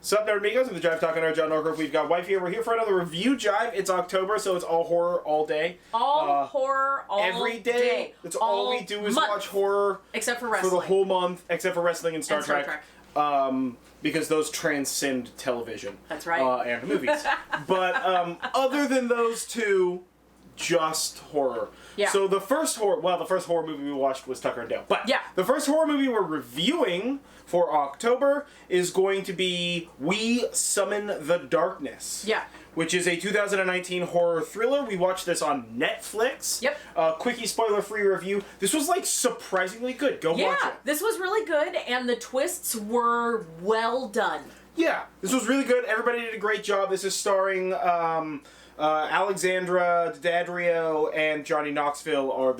Sup, Nerdmigos, with the Jive talking our John Norgrove. We've got Wife here. We're here for another review Jive. It's October, so it's all horror all day. All horror all every day. That's all we do is watch horror. Except for wrestling. For the whole month, except for wrestling and Star Trek. Because those transcend television. That's right. And movies. But other than those two, just horror. Yeah. So the first horror movie we watched was Tucker and Dale. But yeah. The first horror movie we're reviewing for October is going to be We Summon the Darkness. Yeah. Which is a 2019 horror thriller. We watched this on Netflix. Yep. Quickie spoiler-free review. This was, like, surprisingly good. Go watch it. Yeah, this was really good, and the twists were well done. Yeah, this was really good. Everybody did a great job. This is starring Alexandra, Daddario, and Johnny Knoxville are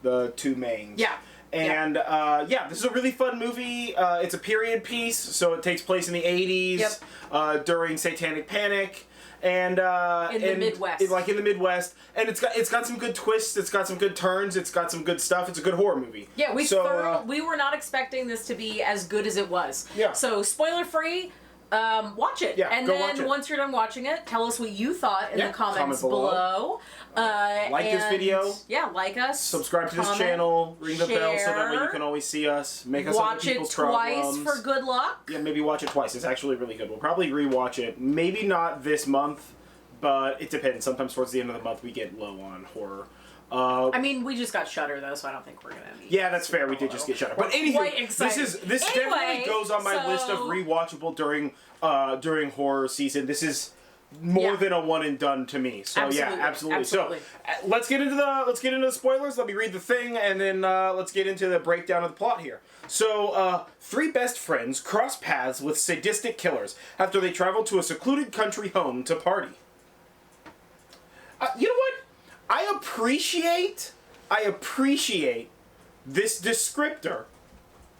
the two mains. Yeah. And, this is a really fun movie. It's a period piece, so it takes place in the 80s, during Satanic Panic. And in the Midwest. Like in the Midwest. And it's got some good twists, it's got some good turns, it's got some good stuff. It's a good horror movie. Yeah, we were not expecting this to be as good as it was. Yeah. So, spoiler-free, watch it. Yeah, and go then watch it. Once you're done watching it, tell us what you thought in the comments below. Like this video. Yeah, like us. Subscribe to this channel. Ring the bell so that way you can always see us. Make us watch other people's it twice problems. for good luck. Yeah, maybe watch it twice. It's actually really good. We'll probably rewatch it. Maybe not this month, but it depends. Sometimes towards the end of the month we get low on horror. I mean, we just got Shudder though, so I don't think we're gonna. Yeah, that's fair. We did just get Shudder. But anyway, this definitely goes on my list of rewatchable during horror season. This is more than a one and done to me. So absolutely. So let's get into the spoilers. Let me read the thing, and then let's get into the breakdown of the plot here. So three best friends cross paths with sadistic killers after they travel to a secluded country home to party. You know what? I appreciate this descriptor.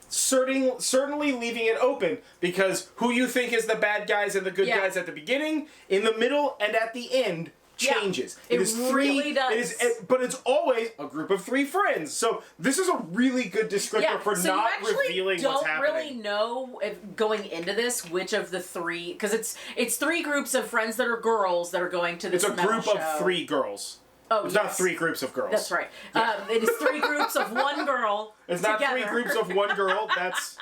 Certainly leaving it open, because who you think is the bad guys and the good guys at the beginning, in the middle, and at the end changes. It is really does. But it's always a group of three friends. So this is a really good descriptor for not revealing what's happening. Don't really know going into this which of the three, because it's three groups of friends that are girls that are going to this. It's a group of three girls. Oh, it's not three groups of girls. That's right. Yeah. It is three groups of one girl. It's not three groups of one girl. That's.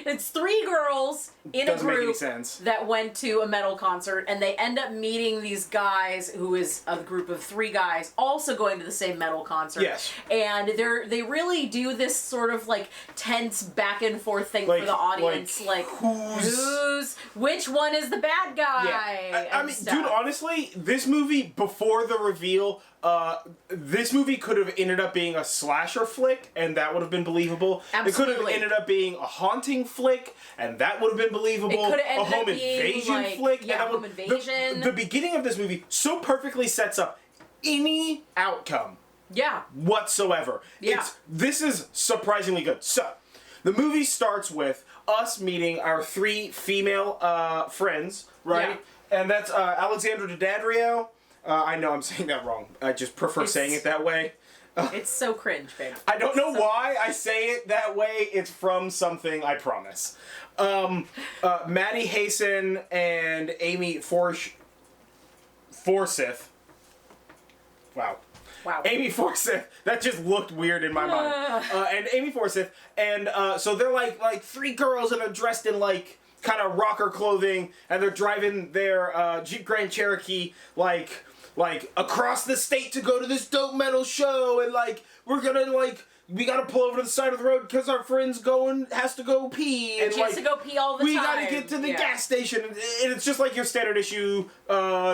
It's three girls in a group that went to a metal concert, and they end up meeting these guys, who is a group of three guys, also going to the same metal concert. Yes. And they really do this sort of like tense back and forth thing for the audience, like which one is the bad guy? Yeah. I mean, dude, honestly, this movie before the reveal. This movie could have ended up being a slasher flick, and that would have been believable. Absolutely. It could have ended up being a haunting flick, and that would have been believable. It could have ended a home up being invasion flick. Yeah, home invasion. The beginning of this movie so perfectly sets up any outcome. Yeah. Whatsoever. Yeah. This is surprisingly good. So, the movie starts with us meeting our three female friends, right? Yeah. And that's Alexandra Daddario. I know I'm saying that wrong. I just prefer saying it that way. It's so cringe, babe. I don't know why I say it that way. It's from something, I promise. Maddie Hasten and Amy Forsyth. Wow. Amy Forsyth. That just looked weird in my mind. And Amy Forsyth. And so they're like three girls, and they're dressed in like kind of rocker clothing, and they're driving their Jeep Grand Cherokee like across the state to go to this dope metal show, and we gotta pull over to the side of the road because our friend's has to go pee, and she has to go pee all the time. We gotta get to the gas station, and it's just like your standard issue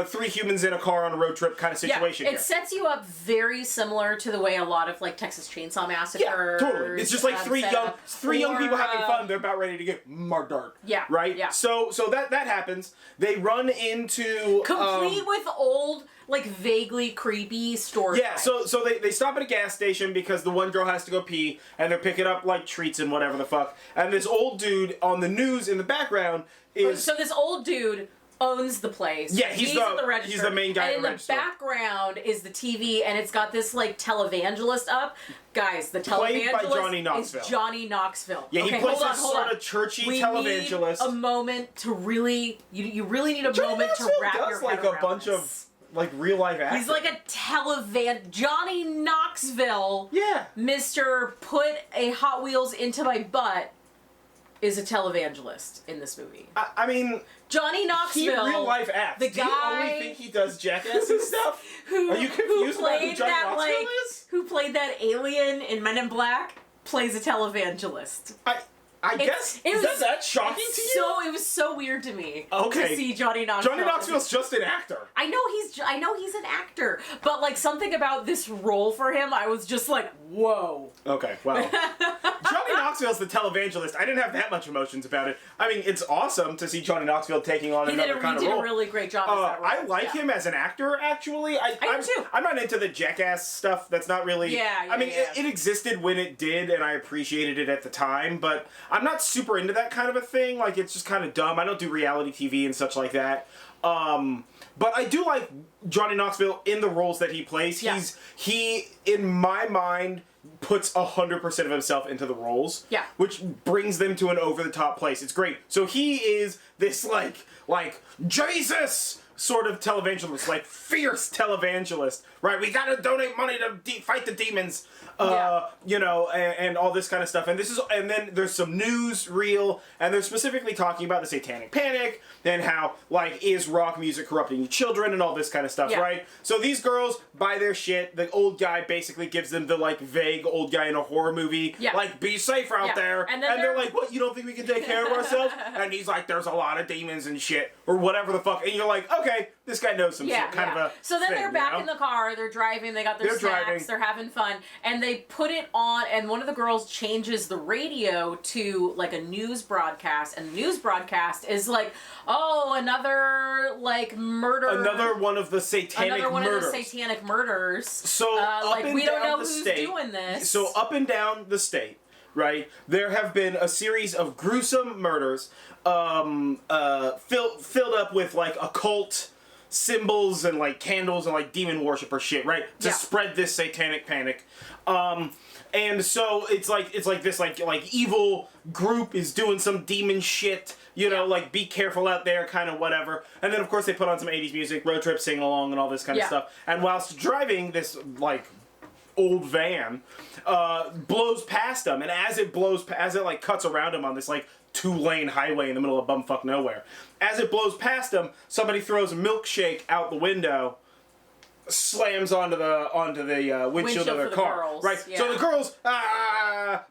three humans in a car on a road trip kind of situation. It sets you up very similar to the way a lot of like Texas Chainsaw Massacre. Yeah, totally. It's just like three young people having fun. They're about ready to get murdered. Yeah. Right. Yeah. So that happens. They run into complete with old, like vaguely creepy store. Yeah, so they stop at a gas station because the one girl has to go pee, and they're picking up like treats and whatever the fuck. And this old dude on the news in the background is so this old dude owns the place. Yeah, he's the register. He's the main guy at the register. And in the background is the TV, and it's got this like televangelist up. Guys, the televangelist played by Johnny Knoxville. Is Johnny Knoxville. Yeah, he plays this sort of churchy televangelist. We need a moment to really, you really need a moment to wrap your head like around a bunch of like real life acting. He's like a Johnny Knoxville. Yeah. Mr. Put a Hot Wheels into my butt is a televangelist in this movie. I mean, Johnny Knoxville. He real life acts. The guy. Do you only think he does jackass and stuff? Are you confused about who Johnny Knoxville is? Who played that alien in Men in Black? Plays a televangelist. I guess is that shocking to you? So it was so weird to me. Okay. To see Johnny Knoxville. Johnny Knoxville's just an actor. I know he's an actor, but like something about this role for him, I was just like, whoa. Okay, well, Johnny Knoxville's the televangelist. I didn't have that much emotions about it. I mean, it's awesome to see Johnny Knoxville taking on another kind of role. He did a really great job as that role. I like him as an actor, actually. I do too. I'm not into the jackass stuff. That's not really. I mean, it existed when it did, and I appreciated it at the time, but I'm not super into that kind of a thing. Like, it's just kind of dumb. I don't do reality TV and such like that. But I do like Johnny Knoxville in the roles that he plays. Yeah. He, in my mind, puts 100% of himself into the roles. Yeah. Which brings them to an over-the-top place. It's great. So he is this, like Jesus sort of televangelist, like fierce televangelist, right? We gotta donate money to fight the demons, you know, and all this kind of stuff. And then there's some news reel, and they're specifically talking about the Satanic Panic and how, like, is rock music corrupting children and all this kind of stuff, right? So these girls buy their shit. The old guy basically gives them the, like, vague old guy in a horror movie, like, be safe out there. And they're like, what, you don't think we can take care of ourselves? And he's like, there's a lot of demons and shit, or whatever the fuck. And you're like, okay, this guy knows some shit, kind of a So then thing, they're back in the car, they're driving, they got their snacks, they're having fun, and they put it on, and one of the girls changes the radio to, like, a news broadcast, and the news broadcast is like, oh, another, like, murder. Another one of the satanic murders. So, like, we don't know who's doing this. So, up and down the state, right, there have been a series of gruesome murders, filled up with, like, occult symbols and, like, candles and, like, demon worshiper shit, right? To spread this satanic panic. And so it's like this like evil group is doing some demon shit, you know, like, be careful out there, kind of whatever. And then of course they put on some 80's music, road trip, sing along, and all this kind of stuff. And whilst driving this, like, old van, blows past them, and as it like cuts around them on this, like, 2-lane highway in the middle of bumfuck nowhere, as it blows past them, somebody throws a milkshake out the window, slams onto the windshield of their car. Girls. Right? Yeah. So the girls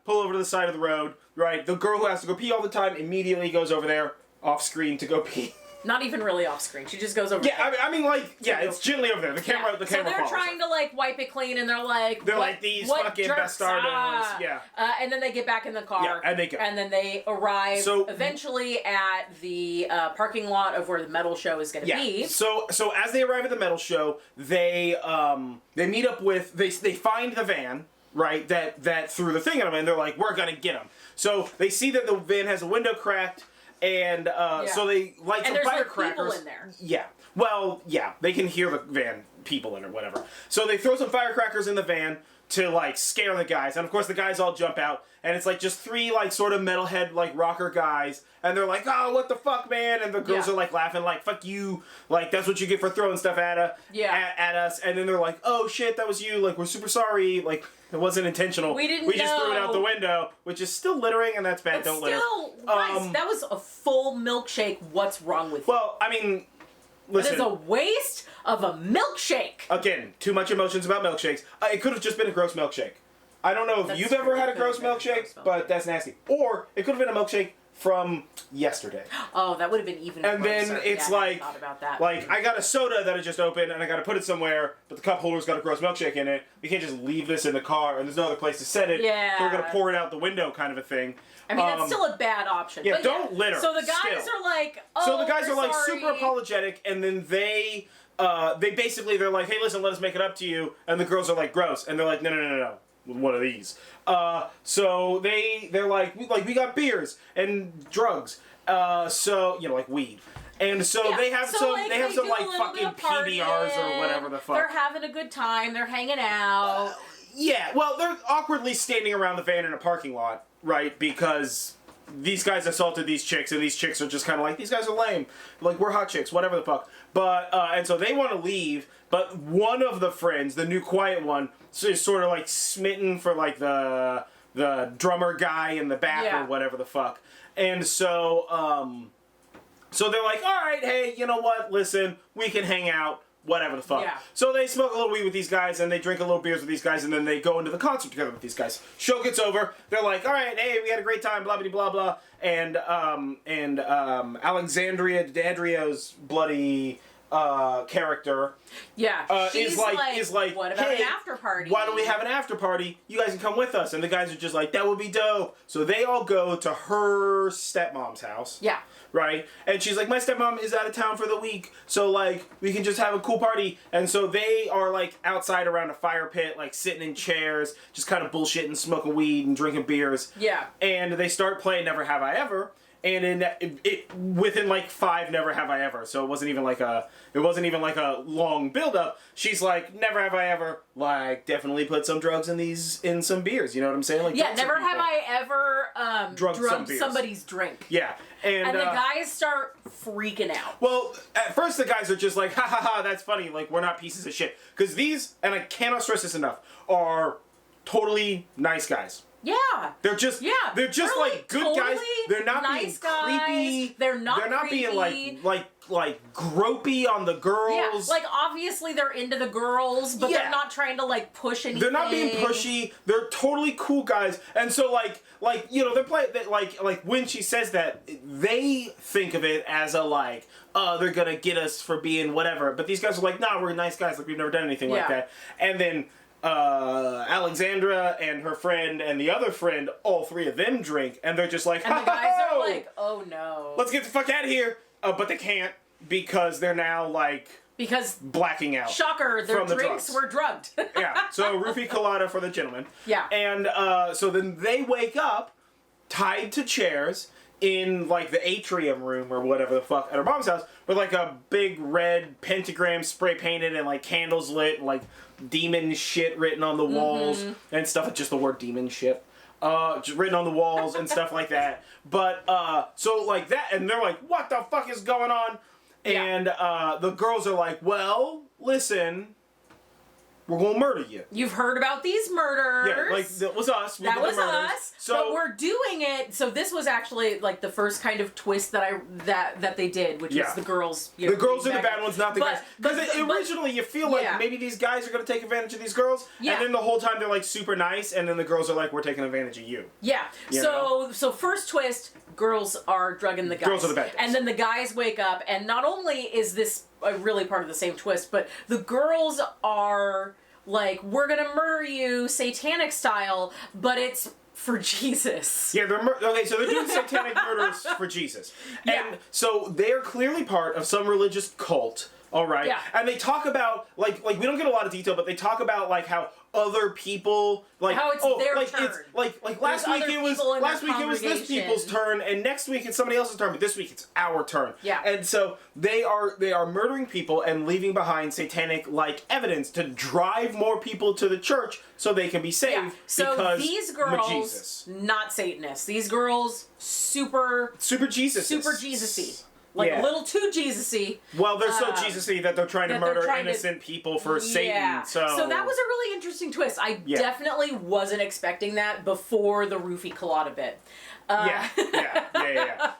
pull over to the side of the road, right? The girl who has to go pee all the time immediately goes over there off screen to go pee. Not even really off screen. She just goes over. Yeah, I mean, like, it's gently over there. The camera. The camera. So they're trying to, like, wipe it clean, and they're like, these fucking bastardos. Yeah. And then they get back in the car. Yeah, and they go. And then they arrive eventually at the parking lot of where the metal show is going to be. So as they arrive at the metal show, they meet up with they find the van, right? That threw the thing at them, and they're like, we're gonna get them. So they see that the van has a window cracked. And so they light some firecrackers. Like people in there. Yeah. Well, yeah, they can hear the van, people in it or whatever. So they throw some firecrackers in the van to, like, scare the guys. And of course the guys all jump out, and it's like just 3, like, sort of metalhead, like, rocker guys, and they're like, oh, what the fuck, man? And the girls are, like, laughing, like, fuck you, like, that's what you get for throwing stuff at us. And then they're like, oh shit, that was you, like, we're super sorry, like, it wasn't intentional. We just threw it out the window, which is still littering, and that's bad. Don't litter. Guys, that was a full milkshake. What's wrong with you? Well, I mean, listen. It is a waste of a milkshake. Again, too much emotions about milkshakes. It could have just been a gross milkshake. I don't know if you've ever had a gross milkshake, but that's nasty. Or it could have been a milkshake from yesterday. Oh, that would have been even And grosser. then it's I thought about that. like, I got a soda that I just opened, and I got to put it somewhere, but the cup holder's got a gross milkshake in it. We can't just leave this in the car, and there's no other place to set it. Yeah. So we're going to pour it out the window, kind of a thing. I mean, that's still a bad option. Yeah, but don't litter. So the guys are like, oh, so the guys are like sorry. super apologetic, and then they're like, hey, listen, let us make it up to you, and the girls are like, gross, and they're like, no, with one of these. So they're like, we got beers and drugs, so, you know, like weed. And so they have some like fucking PBRs or whatever the fuck. They're having a good time. They're hanging out. Yeah, well, they're awkwardly standing around the van in a parking lot, right? Because these guys assaulted these chicks, and these chicks are just kind of like, these guys are lame. Like, we're hot chicks, whatever the fuck. But, and so they want to leave, but one of the friends, the new quiet one, is sort of like smitten for like the drummer guy in the back or whatever the fuck. And so, so they're like, all right, hey, you know what? Listen, we can hang out, whatever the fuck. Yeah. So they smoke a little weed with these guys, and they drink a little beers with these guys, and then they go into the concert together with these guys. Show gets over. They're like, all right, hey, we had a great time, blah, blah, blah, blah. And Alexandra, Daddario's bloody character. Yeah, is like, what about hey, an after party? Why don't we have an after party? You guys can come with us. And the guys are just like, that would be dope. So they all go to her stepmom's house. Yeah. Right? And she's like, my stepmom is out of town for the week, so, like, we can just have a cool party. And so they are, like, outside around a fire pit, like, sitting in chairs, just kind of bullshitting, smoking weed, and drinking beers. Yeah. And they start playing Never Have I Ever. And within like 5 Never Have I Ever, so it wasn't even like a long build up. She's like, never have I ever, like, definitely put some drugs in some beers. You know what I'm saying? Like, yeah, never have I ever drunk somebody's drink. Yeah, and the guys start freaking out. Well, at first the guys are just like, ha ha ha, that's funny. Like, we're not pieces of shit, because these, and I cannot stress this enough, are totally nice guys. Yeah. They're just like good totally guys. They're not nice being creepy. Guys. They're not being like gropey on the girls. Yeah, like obviously they're into the girls, but they're not trying to like push anything. They're not being pushy. They're totally cool guys. And so like you know, they're playing like when she says that, they think of it as a like, oh, they're gonna get us for being whatever. But these guys are like, nah, we're nice guys. Like, we've never done anything like that. And then Alexandra and her friend and the other friend, all 3 of them drink, and they're just like, and the guys are like, oh no, let's get the fuck out of here. But they can't, because they're now like blacking out. Shocker, their drinks were drugged. Yeah, so roofie colada for the gentlemen. Yeah. And so then they wake up tied to chairs in like the atrium room or whatever the fuck at her mom's house, with like a big red pentagram spray painted and like candles lit and like demon shit written on the walls and stuff. Just the word demon shit just written on the walls and stuff like that. But so like that, and they're like, what the fuck is going on? And the girls are like, well, listen, we're gonna murder you. You've heard about these murders. Yeah, like, that was us. That was us. So, but we're doing it. So this was actually like the first kind of twist that they did, which was the girls. You know, the girls are the bad ones, not the guys. Because originally you feel like maybe these guys are gonna take advantage of these girls, and then the whole time they're like super nice, and then the girls are like, we're taking advantage of you. Yeah. So first twist, girls are drugging the guys. Girls are the bad guys. And then the guys wake up, and not only is this really part of the same twist, but the girls are like, we're gonna murder you satanic style, but it's for Jesus. Yeah, so they're doing satanic murders for Jesus. And so they're clearly part of some religious cult, all right? Yeah. And they talk about, like we don't get a lot of detail, but they talk about like how other people, like, how it's their turn. It's like last week it was this people's turn, and next week it's somebody else's turn, but this week it's our turn. Yeah. And so they are murdering people and leaving behind satanic like evidence to drive more people to the church so they can be saved. Yeah. So because these girls, Jesus. not Satanists. These girls, super Jesus-y. Like a little too Jesus-y. Well, they're so Jesus-y that they're trying to murder innocent people for Satan. So that was a really interesting twist. I definitely wasn't expecting that before the roofie colada bit. Yeah.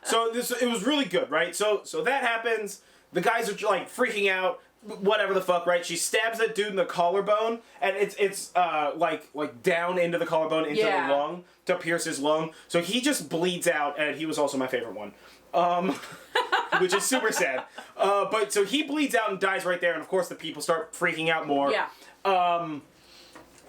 So it was really good, right? So that happens. The guys are like freaking out. Whatever the fuck, right? She stabs that dude in the collarbone, and it's like down into the collarbone into the lung to pierce his lung. So he just bleeds out, and he was also my favorite one. Which is super sad. But so he bleeds out and dies right there, and of course the people start freaking out more. Yeah.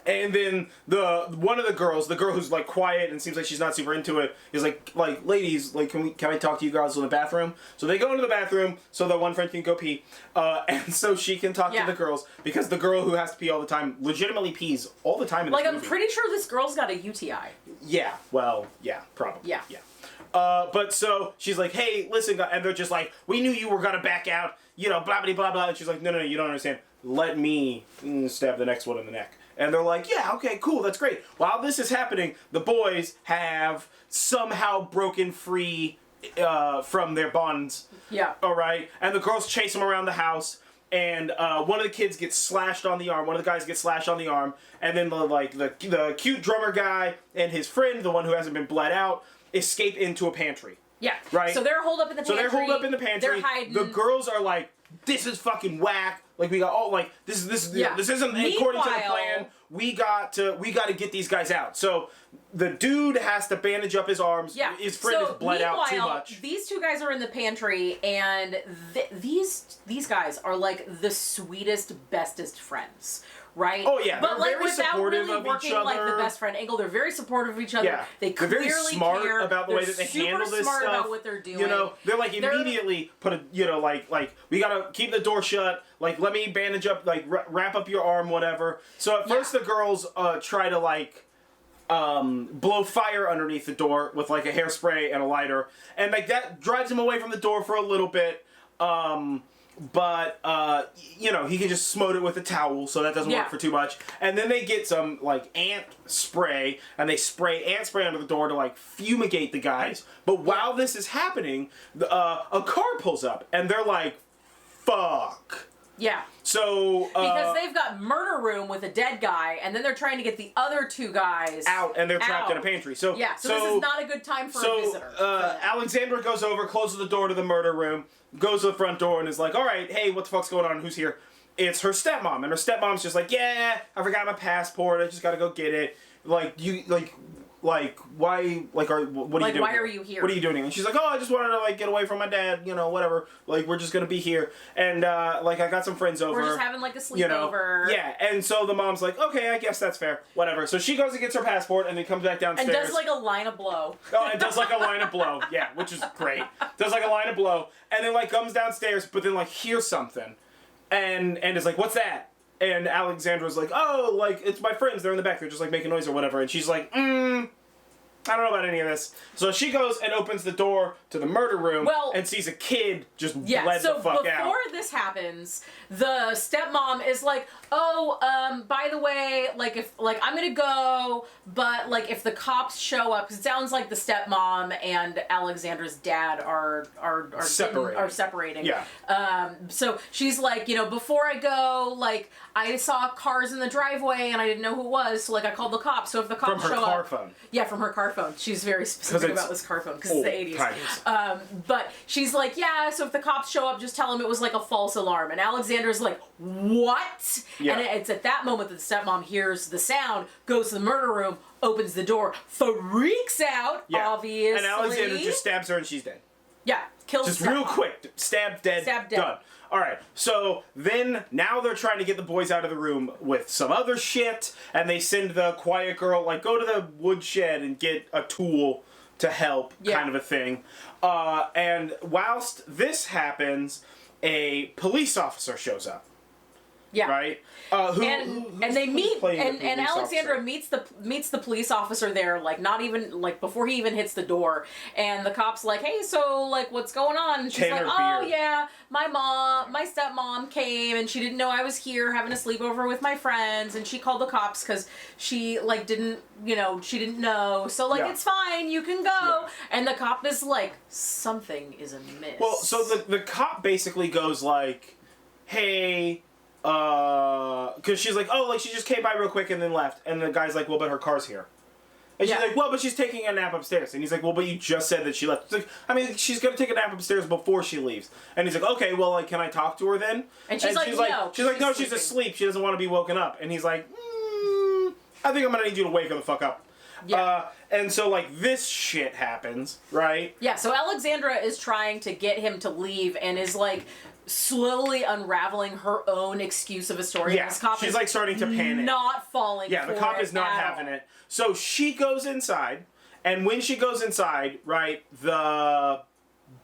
And then one of the girls, the girl who's like quiet and seems like she's not super into it, is like ladies, like can I talk to you girls in the bathroom? So they go into the bathroom so that one friend can go pee, and so she can talk to the girls, because the girl who has to pee all the time legitimately pees all the time in this movie. I'm pretty sure this girl's got a UTI. Yeah. Well. Yeah. Probably. Yeah. Yeah. But so she's like, hey, listen, and they're just like, we knew you were gonna back out, you know, blah blah blah blah. And she's like, no, you don't understand. Let me stab the next one in the neck. And they're like, yeah, okay, cool, that's great. While this is happening, the boys have somehow broken free from their bonds. Yeah. All right, and the girls chase them around the house. And one of the kids gets slashed on the arm. One of the guys gets slashed on the arm. And then the cute drummer guy and his friend, the one who hasn't been bled out, escape into a pantry. Yeah. Right? So they're holed up in the pantry. They're hiding. The girls are like, this is fucking whack. Like we got this isn't according to the plan. We got to get these guys out. So the dude has to bandage up his arms. Yeah. His friend is bled out too much. These two guys are in the pantry, and these guys are like the sweetest, bestest friends. Right? Oh yeah, but like very without really working like the best friend angle, they're very supportive of each other. Yeah. They're very smart care. about the way that they handle this smart stuff. about what they're doing. You know, they're like immediately put a like we gotta keep the door shut. Like let me bandage up, like wrap up your arm, whatever. So at first the girls try to like blow fire underneath the door with like a hairspray and a lighter, and like that drives him away from the door for a little bit. But you know, he can just smote it with a towel, so that doesn't work for too much. And then they get some like ant spray, and they spray ant spray under the door to like fumigate the guys. But while this is happening, a car pulls up, and they're like, "Fuck." Yeah. So because they've got murder room with a dead guy, and then they're trying to get the other two guys out, and they're trapped in a pantry. So this is not a good time for a visitor. Alexandra goes over, closes the door to the murder room, goes to the front door, and is like, "All right, hey, what the fuck's going on? Who's here?" It's her stepmom, and her stepmom's just like, "Yeah, I forgot my passport. I just gotta go get it. Like why? Like, what are you doing? Why are you here? What are you doing?" And she's like, "Oh, I just wanted to like get away from my dad. You know, whatever. Like, we're just gonna be here, and like I got some friends over. We're just having like a sleepover. You know? Yeah." And so the mom's like, "Okay, I guess that's fair. Whatever." So she goes and gets her passport, and then comes back downstairs and does like a line of blow. Oh, it does like a line of blow. Yeah, which is great. Does like a line of blow, and then like comes downstairs, but then like hears something, and is like, "What's that?" And Alexandra's like, "Oh, like it's my friends. They're in the back. They're just like making noise or whatever." And she's like, I don't know about any of this. So she goes and opens the door to the murder room and sees a kid just bled the fuck out. So before this happens, the stepmom is like, "Oh, by the way, like if like I'm gonna go, but like if the cops show up, because it sounds like the stepmom and Alexandra's dad are separating. Yeah. So she's like, you know, before I go, like I saw cars in the driveway and I didn't know who it was, so like I called the cops. So if the cops show up, from her car phone. Yeah, from her car phone. She's very specific about this car phone because it's the 80s. But she's like, yeah, so if the cops show up, just tell them it was like a false alarm. And Alexandra's like, what? Yeah. And it's at that moment that the stepmom hears the sound, goes to the murder room, opens the door, freaks out, obviously. And Alexandra just stabs her and she's dead. Yeah, kills just real quick. Stab, dead, done. Alright, so then now they're trying to get the boys out of the room with some other shit, and they send the quiet girl, like, go to the woodshed and get a tool to help, kind of a thing. And whilst this happens, a police officer shows up. Yeah. Right? And they meet, and Alexandra meets the police officer there, like not even like before he even hits the door, and the cop's like, "Hey, so like what's going on?" And she's like, "Oh yeah, my stepmom came and she didn't know I was here having a sleepover with my friends, and she called the cops because she like didn't know, so like it's fine, you can go." And the cop is like, "Something is amiss." Well, so the cop basically goes like, "Hey." Because she's like, "Oh, like she just came by real quick and then left." And the guy's like, "Well, but her car's here." And she's like, "Well, but she's taking a nap upstairs." And he's like, "Well, but you just said that she left." It's like, I mean, she's gonna take a nap upstairs before she leaves. And he's like, "Okay, well, like, can I talk to her then?" And she's like, "No." She's like, "No, she's asleep. She doesn't want to be woken up." And he's like, "I think I'm gonna need you to wake her the fuck up." Yeah. And so, like, this shit happens, right? Yeah, so Alexandra is trying to get him to leave and is, like, slowly unraveling her own excuse of a story. Yeah, this cop she's, like, starting to panic. Not falling Yeah, the cop is not having it. So she goes inside, and when she goes inside, right, the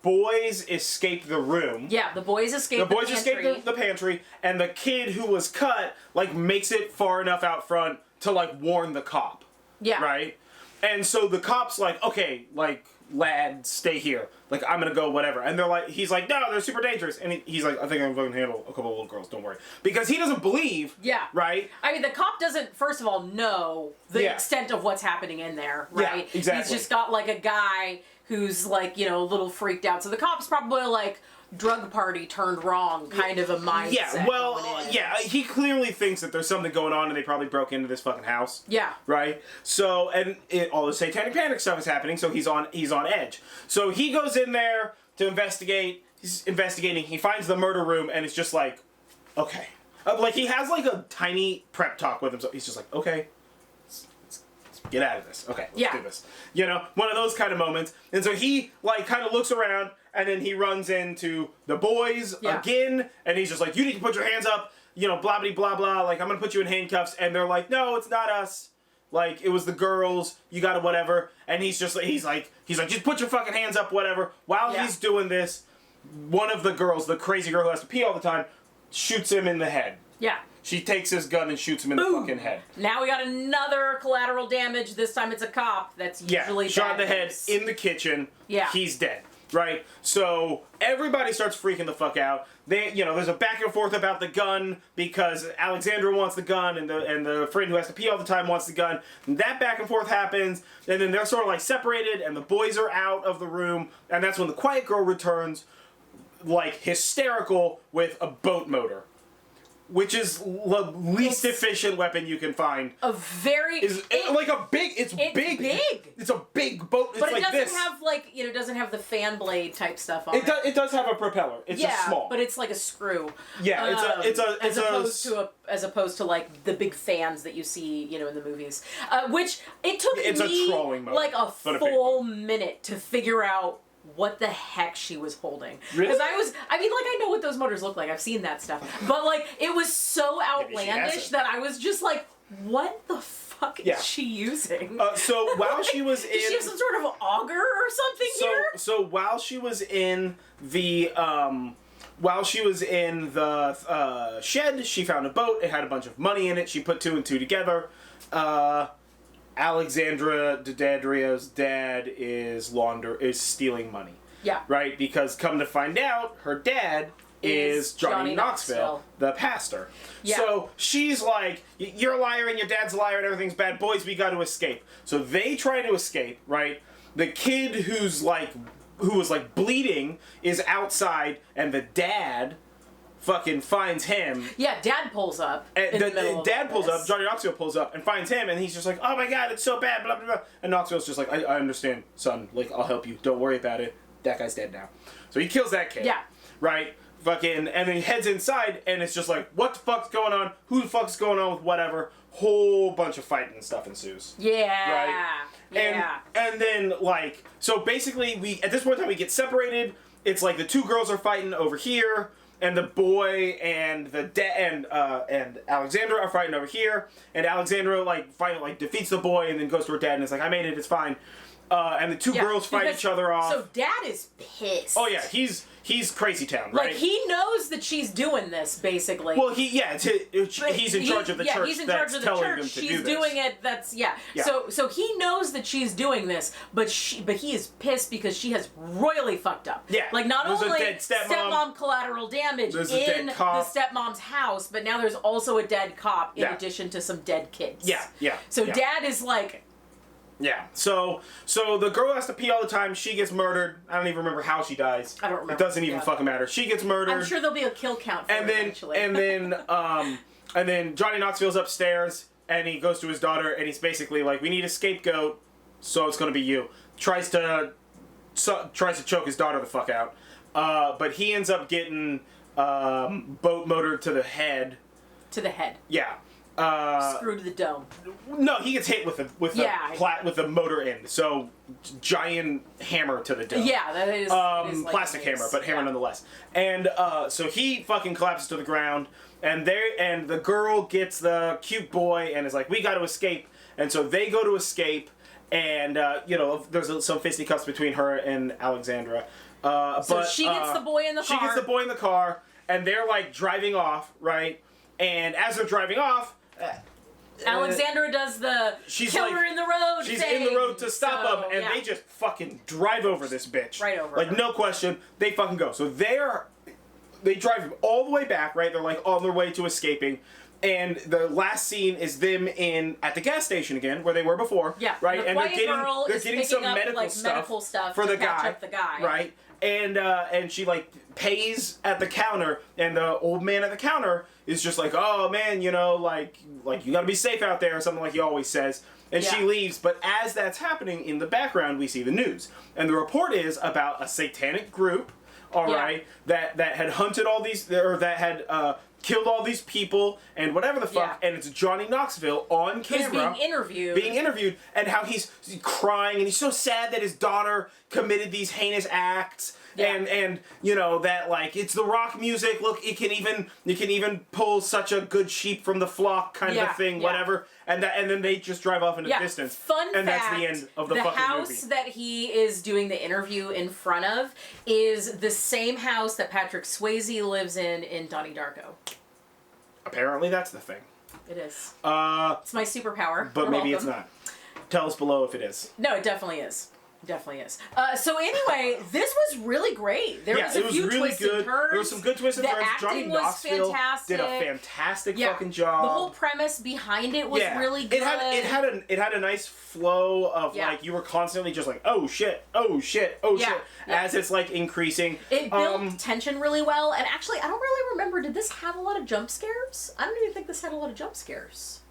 boys escape the room. Yeah, the boys escape the pantry. Escape the pantry, and the kid who was cut, like, makes it far enough out front to, like, warn the cop. Yeah. Right? And so the cop's like, okay, like, lad, stay here. Like, I'm gonna go, whatever. And they're like, he's like, no, they're super dangerous. And he's like, I think I'm gonna handle a couple of little girls, don't worry. Because he doesn't believe. Yeah. Right? I mean, the cop doesn't, first of all, know the extent of what's happening in there, right? Yeah, exactly. He's just got, like, a guy who's, like, you know, a little freaked out. So the cop's probably, like, drug party turned wrong kind of a mindset. Yeah, well, yeah, he clearly thinks that there's something going on and they probably broke into this fucking house. Yeah. Right? So, and all the Satanic Panic stuff is happening, so he's on edge. So he goes in there to investigate. He's investigating. He finds the murder room and it's just like, okay. Like, he has like a tiny prep talk with himself. He's just like, okay. Get out of this. Okay, let's do this. You know, one of those kind of moments. And so he, like, kind of looks around, and then he runs into the boys again, and he's just like, you need to put your hands up, you know, blah, blah, blah, blah, like, I'm gonna put you in handcuffs. And they're like, no, it's not us. Like, it was the girls, you gotta whatever. And he's just like, he's like, just put your fucking hands up, whatever. While he's doing this, one of the girls, the crazy girl who has to pee all the time, shoots him in the head. Yeah. She takes his gun and shoots him in the fucking head. Now we got another collateral damage. This time it's a cop. That's usually shot in the head in the kitchen. Yeah. He's dead. Right? So everybody starts freaking the fuck out. They, you know, there's a back and forth about the gun because Alexandra wants the gun and the friend who has to pee all the time wants the gun. And that back and forth happens, and then they're sort of like separated and the boys are out of the room, and that's when the quiet girl returns, like hysterical with a boat motor. Which is the least efficient weapon you can find. A very... It's big. It's big. It's a big boat. It's but it like doesn't this. have, like, you know, it doesn't have the fan blade type stuff on it. It does have a propeller. It's just small. But it's like a screw. Yeah, as opposed to like the big fans that you see, you know, in the movies. Which it took me like a full minute to figure out what the heck she was holding. Really? Because I know what those motors look like. I've seen that stuff. But, like, it was so outlandish that I was just like, what the fuck is she using? So while she was in... Did she have some sort of auger or something here? So while she was in the... While she was in the shed, she found a boat. It had a bunch of money in it. She put two and two together. Alexandra Daddaria's dad is stealing money. Yeah. Right? Because come to find out, her dad is Johnny Knoxville, the pastor. Yeah. So she's like, you're a liar and your dad's a liar and everything's bad. Boys, we got to escape. So they try to escape, right? The kid who was bleeding is outside, and the dad fucking finds him. Yeah, Dad pulls up. And Dad pulls up, Johnny Knoxville pulls up and finds him, and he's just like, oh my god, it's so bad, blah, blah, blah. And Knoxville's just like, I understand, son. Like, I'll help you. Don't worry about it. That guy's dead now. So he kills that kid. Yeah. Right? Fucking, and then he heads inside, and it's just like, what the fuck's going on? Who the fuck's going on with whatever? Whole bunch of fighting and stuff ensues. Yeah. Right? Yeah. And then, like, so basically, at this point in time, we get separated. It's like the two girls are fighting over here. And the boy and and Alexandra are fighting over here, and Alexandra finally defeats the boy and then goes to her dad and is like, I made it, it's fine. And the two girls fight each other off. So Dad is pissed. Oh yeah, he's crazy town, right? Like, he knows that she's doing this, basically. Well, he's in charge of the church. He's in charge of the church. She's doing it. That's So he knows that she's doing this, but he is pissed because she has royally fucked up. Yeah. Like, not only stepmom collateral damage in the stepmom's house, but now there's also a dead cop in addition to some dead kids. Yeah. Yeah. So Dad is like. Yeah, so the girl has to pee all the time. She gets murdered. I don't even remember how she dies. I don't remember. It doesn't even fucking matter. She gets murdered. I'm sure there'll be a kill count for her eventually. And then Johnny Knoxville's upstairs, and he goes to his daughter, and he's basically like, we need a scapegoat, so it's gonna be you. Tries to choke his daughter the fuck out, but he ends up getting boat motored to the head. To the head. Yeah. Screw to the dome. No, he gets hit with the motor end. So giant hammer to the dome. Yeah, that is. Plastic hammer, but hammer nonetheless. And so he fucking collapses to the ground, and the girl gets the cute boy and is like, we got to escape. And so they go to escape, and there's some fisticuffs between her and Alexandra. So she gets the boy in the car. She gets the boy in the car, and they're like driving off, right? And as they're driving off, Alexandra does the killer in the road She's thing. in the road to stop them, and they just fucking drive over this bitch. Right over Like, her. no question, they fucking go. So they drive all the way back, right? They're like on their way to escaping. And the last scene is them at the gas station again, where they were before. Yeah, right. The And they're getting some up, medical stuff for to the catch guy. up the guy. Right. And she like pays at the counter, and the old man at the counter is just like, oh man, like you gotta be safe out there, or something like he always says. And she leaves, but as that's happening in the background, we see the news, and the report is about a satanic group. Right, that had hunted all these, or that had killed all these people and whatever the fuck, and it's Johnny Knoxville on camera being interviewed, and how he's crying, and he's so sad that his daughter committed these heinous acts. And that like it's the rock music. Look, it can even pull such a good sheep from the flock kind of a thing, whatever. And then they just drive off into the distance. Fun and fact, that's the end of the fucking movie. The house that he is doing the interview in front of is the same house that Patrick Swayze lives in Donnie Darko. Apparently, that's the thing. It is. It's my superpower. But maybe it's not. Tell us below if it is. No, it definitely is. Definitely is. So anyway, this was really great. There was a few really twists good. and turns. There was some good twists and turns. Johnny Knoxville fantastic. did a fantastic fucking job. The whole premise behind it was really good. It had a nice flow of like you were constantly just like, oh shit, oh shit, oh shit, as it's like increasing. It built tension really well, and actually I don't really remember, did this have a lot of jump scares? I don't even think this had a lot of jump scares.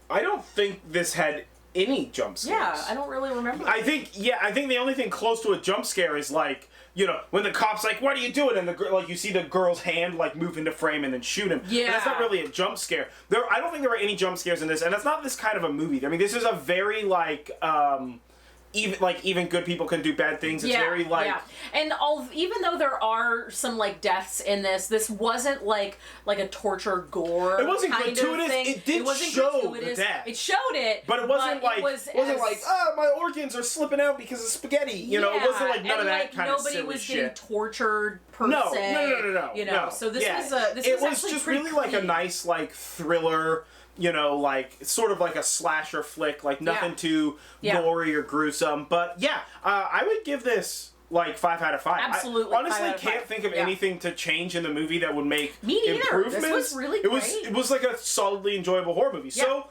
I don't think this had any jump scares. Yeah, I don't really remember. I think the only thing close to a jump scare is like, when the cop's like, what are you doing? And you see the girl's hand like move into frame and then shoot him. Yeah. And that's not really a jump scare. I don't think there were any jump scares in this, and that's not this kind of a movie. I mean, this is a very like even good people can do bad things. It's very like and even though there are some like deaths in this wasn't like a torture gore. It wasn't kind gratuitous. Of thing. It did show the death. It showed it, but it wasn't like my organs are slipping out because of spaghetti. It wasn't like none of that kind of silly shit. Nobody was getting tortured per se. No. So this was it was just really like a nice like thriller. Like sort of like a slasher flick, like nothing too gory or gruesome. But I would give this like 5 out of 5. Absolutely, I honestly can't think of anything to change in the movie that would make improvements. This was really great. It was like a solidly enjoyable horror movie. So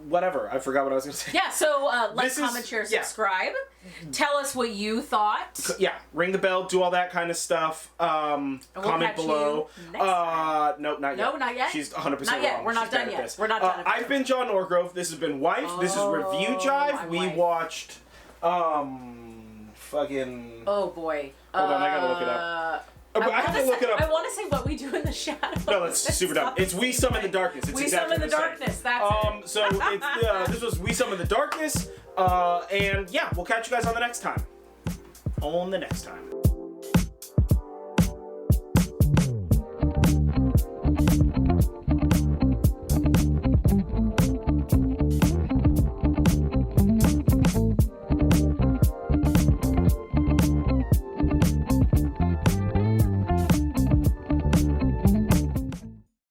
whatever. I forgot what I was going to say. Yeah, so like, comment, share, subscribe. Tell us what you thought. Yeah, ring the bell, do all that kind of stuff. Comment below. Nope, not yet. No, not yet. She's 100% not yet. wrong. We're not done yet. We're not done. I've been John Orgrove. This has been Wife. This is Review Jive. We watched fucking. Oh boy. Hold on, I gotta look it up. I have to look it up. I want to say What We Do in the Shadows. No, that's super dumb. It's We Summon the Darkness. It's We Summon the Darkness. That's it. So it's, this was We Summon the Darkness. And yeah, we'll catch you guys on the next time.